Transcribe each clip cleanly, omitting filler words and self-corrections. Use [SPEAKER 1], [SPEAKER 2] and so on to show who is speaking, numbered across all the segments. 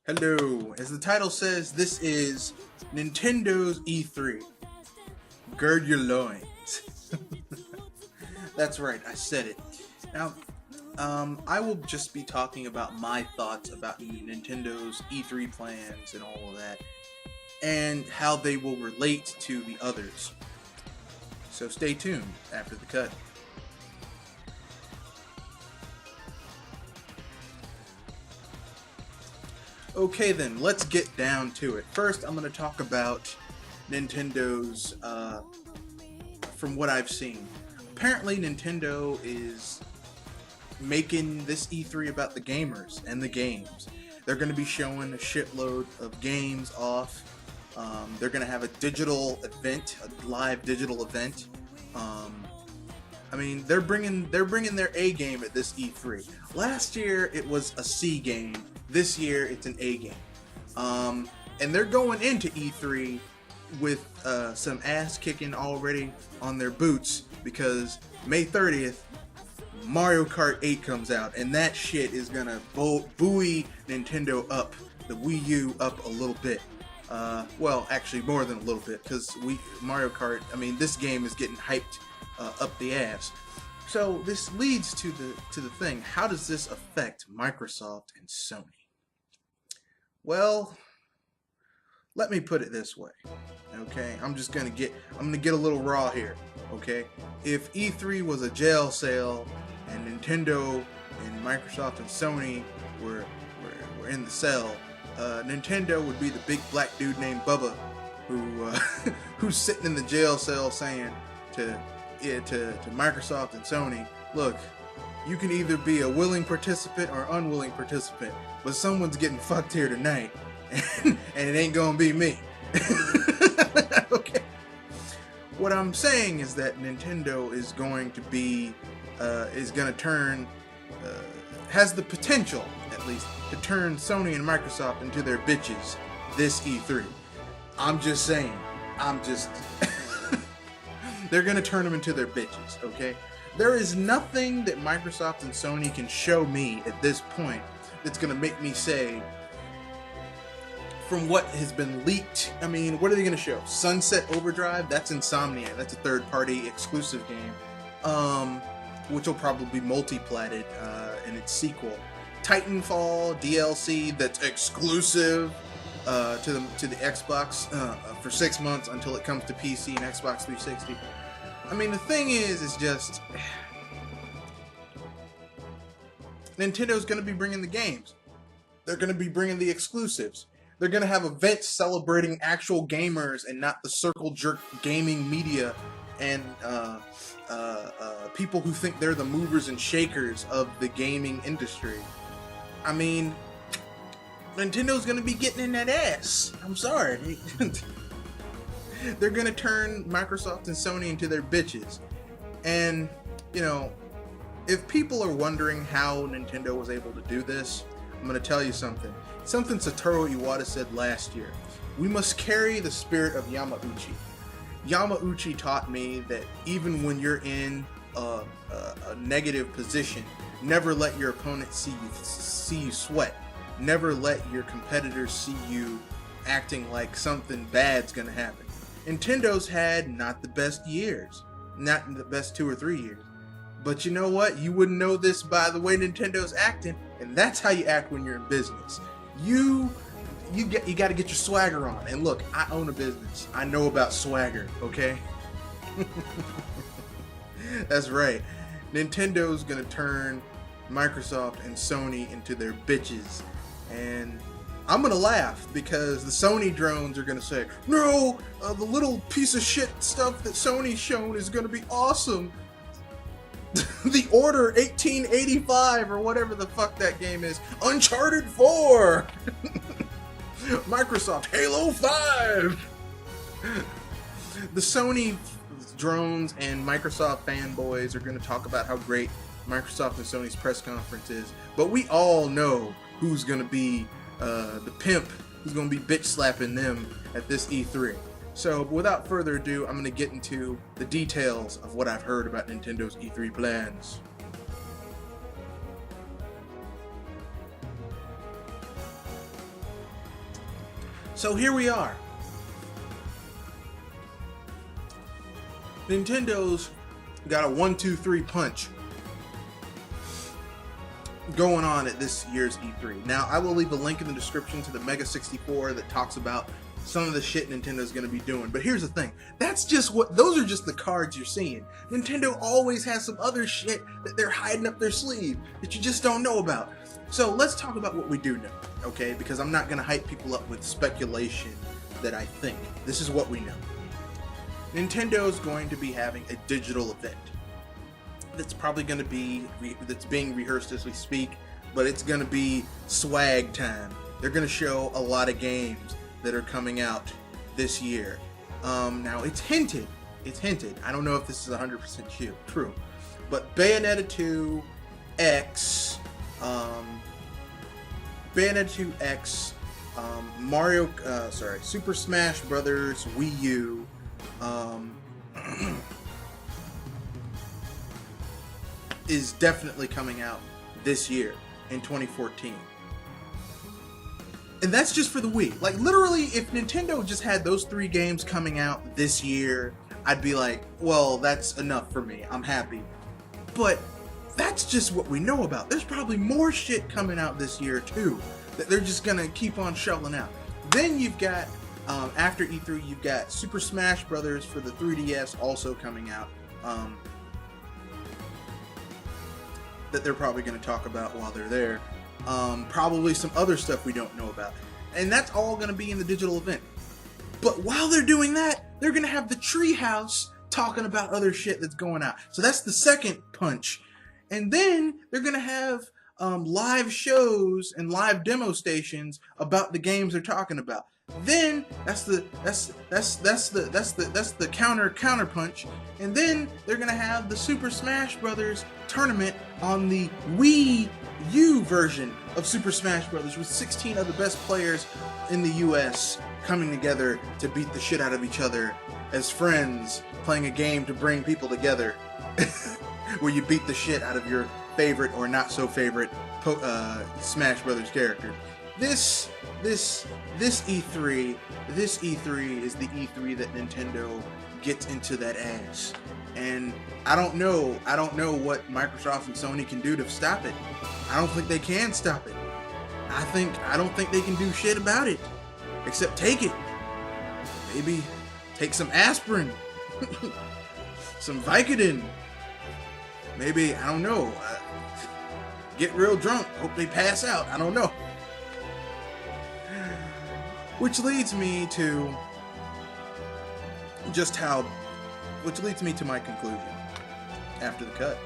[SPEAKER 1] Hello. As the title says, this is Nintendo's E3. Gird your loins. That's right, I said it. Now, I will just be talking about my thoughts about Nintendo's E3 plans and all of that, and how they will relate to the others. So stay tuned after the cut. Okay then, let's get down to it. First, I'm going to talk about Nintendo's, from what I've seen. Apparently, Nintendo is making this E3 about the gamers and the games. They're going to be showing a shitload of games off. They're going to have a digital event, a live digital event. I mean, they're bringing their A game at this E3. Last year, it was a C game. This year, it's an A game. And they're going into E3 with some ass kicking already on their boots because May 30th, Mario Kart 8 comes out, and that shit is gonna buoy Nintendo up, the Wii U up a little bit. Well, actually more than a little bit, because Mario Kart, I mean, this game is getting hyped up the ass. So this leads to the thing. How does this affect Microsoft and Sony? Well, let me put it this way. Okay, I'm gonna get a little raw here. Okay, if E3 was a jail cell and Nintendo and Microsoft and Sony were in the cell, Nintendo would be the big black dude named Bubba who who's sitting in the jail cell saying to Microsoft and Sony, look, you can either be a willing participant or unwilling participant, but someone's getting fucked here tonight, and it ain't gonna be me. Okay. What I'm saying is that Nintendo is going to be, has the potential, at least, to turn Sony and Microsoft into their bitches this E3. I'm just saying. They're gonna turn them into their bitches, okay? There is nothing that Microsoft and Sony can show me at this point that's gonna make me say, from what has been leaked, I mean, what are they gonna show? Sunset Overdrive? That's Insomnia. That's a third-party exclusive game, which will probably be multi-platted in its sequel. Titanfall DLC that's exclusive to the Xbox for 6 months until it comes to PC and Xbox 360. I mean, the thing is just Nintendo's going to be bringing the games. They're going to be bringing the exclusives. They're going to have events celebrating actual gamers and not the circle jerk gaming media and people who think they're the movers and shakers of the gaming industry. I mean, Nintendo's gonna be getting in that ass. I'm sorry. They're gonna turn Microsoft and Sony into their bitches. And, you know, if people are wondering how Nintendo was able to do this, I'm gonna tell you something. Something Satoru Iwata said last year. We must carry the spirit of Yamauchi. Yamauchi taught me that even when you're in a negative position, never let your opponent see you sweat. Never let your competitors see you acting like something bad's gonna happen. Nintendo's had not the best years, not the best 2 or 3 years. But you know what? You wouldn't know this by the way Nintendo's acting, and that's how you act when you're in business. You got to get your swagger on. And look, I own a business. I know about swagger, okay? That's right. Nintendo's gonna turn Microsoft and Sony into their bitches. And I'm gonna laugh because the Sony drones are gonna say, no, the little piece of shit stuff that Sony's shown is gonna be awesome. The Order 1885 or whatever the fuck that game is. Uncharted 4. Microsoft Halo 5. The Sony drones and Microsoft fanboys are gonna talk about how great Microsoft and Sony's press conference is, but we all know who's gonna be the pimp who's gonna be bitch slapping them at this E3. So without further ado, I'm gonna get into the details of what I've heard about Nintendo's E3 plans. So here we are. Nintendo's got a 1-2-3 punch going on at this year's E3. Now, I will leave a link in the description to the Mega 64 that talks about some of the shit Nintendo's going to be doing. But here's the thing. Those are just the cards you're seeing. Nintendo always has some other shit that they're hiding up their sleeve that you just don't know about. So let's talk about what we do know, okay? Because I'm not going to hype people up with speculation that I think. This is what we know. Nintendo's going to be having a digital event. That's probably going to be, that's being rehearsed as we speak, but it's going to be swag time. They're going to show a lot of games that are coming out this year. Now, it's hinted, I don't know if this is 100% true, but Bayonetta 2 X, Super Smash Brothers Wii U, is definitely coming out this year in 2014. And that's just for the Wii. Like, literally, if Nintendo just had those 3 games coming out this year, I'd be like, well, that's enough for me. I'm happy. But that's just what we know about. There's probably more shit coming out this year, too, that they're just gonna keep on shoveling out. Then you've got, after E3, you've got Super Smash Brothers for the 3DS also coming out. That they're probably going to talk about while they're there. Probably some other stuff we don't know about. And that's all going to be in the digital event. But while they're doing that, they're going to have the Treehouse talking about other shit that's going out. So that's the second punch. And then they're going to have live shows and live demo stations about the games they're talking about. Then that's the counter punch, and then they're gonna have the Super Smash Brothers tournament on the Wii U version of Super Smash Brothers with 16 of the best players in the US coming together to beat the shit out of each other as friends, playing a game to bring people together, where you beat the shit out of your favorite or not so favorite Smash Brothers character. This E3 is the E3 that Nintendo gets into that ass. And I don't know what Microsoft and Sony can do to stop it. I don't think they can stop it. I don't think they can do shit about it. Except take it. Maybe take some aspirin. Some Vicodin. Maybe, I don't know. Get real drunk. Hope they pass out. I don't know. Which leads me to my conclusion after the cut.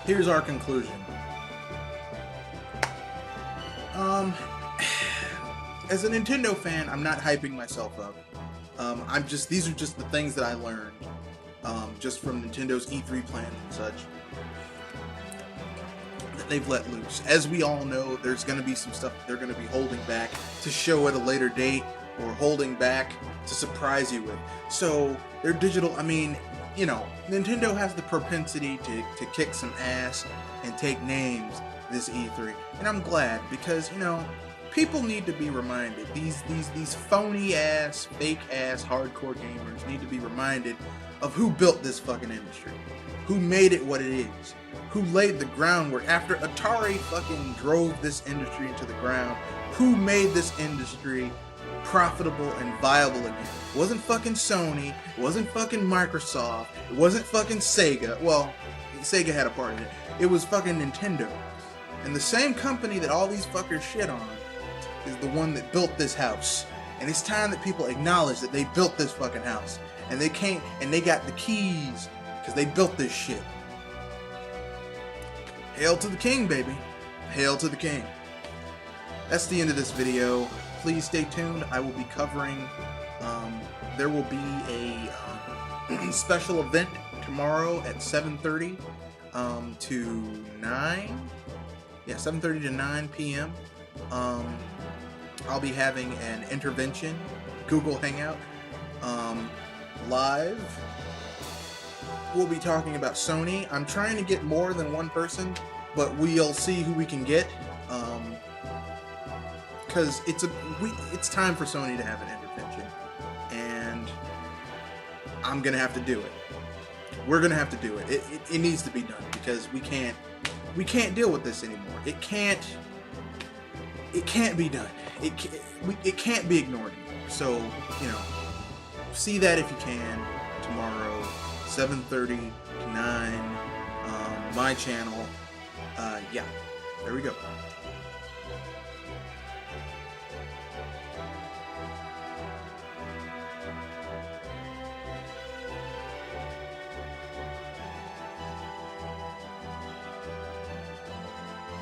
[SPEAKER 1] Here's our conclusion. As a Nintendo fan, I'm not hyping myself up. These are just the things that I learned, just from Nintendo's E3 plans and such, that they've let loose. As we all know, there's going to be some stuff that they're going to be holding back to show at a later date, or holding back to surprise you with. So, their digital, Nintendo has the propensity to kick some ass and take names this E3. And I'm glad, because, people need to be reminded. These phony ass, fake ass, hardcore gamers need to be reminded of who built this fucking industry. Who made it what it is. Who laid the groundwork. After Atari fucking drove this industry into the ground, who made this industry profitable and viable again? It wasn't fucking Sony. It wasn't fucking Microsoft. It wasn't fucking Sega. Well, Sega had a part in it. It was fucking Nintendo. And the same company that all these fuckers shit on is the one that built this house. And it's time that people acknowledge that they built this fucking house. And they came and they got the keys because they built this shit. Hail to the king, baby. Hail to the king. That's the end of this video. Please stay tuned. I will be covering, there will be a special event tomorrow at 7:30 to 9. Yeah, 7:30 to 9 p.m. I'll be having an intervention, Google Hangout, live. We'll be talking about Sony. I'm trying to get more than one person but we'll see who we can get. Because it's time for Sony to have an intervention, and I'm gonna have to do it. We're gonna have to do it. It needs to be done because we can't deal with this anymore. It can't be done. It can't be ignored anymore. So, you know, see that if you can tomorrow, 7:30 to 9, my channel. Yeah, there we go.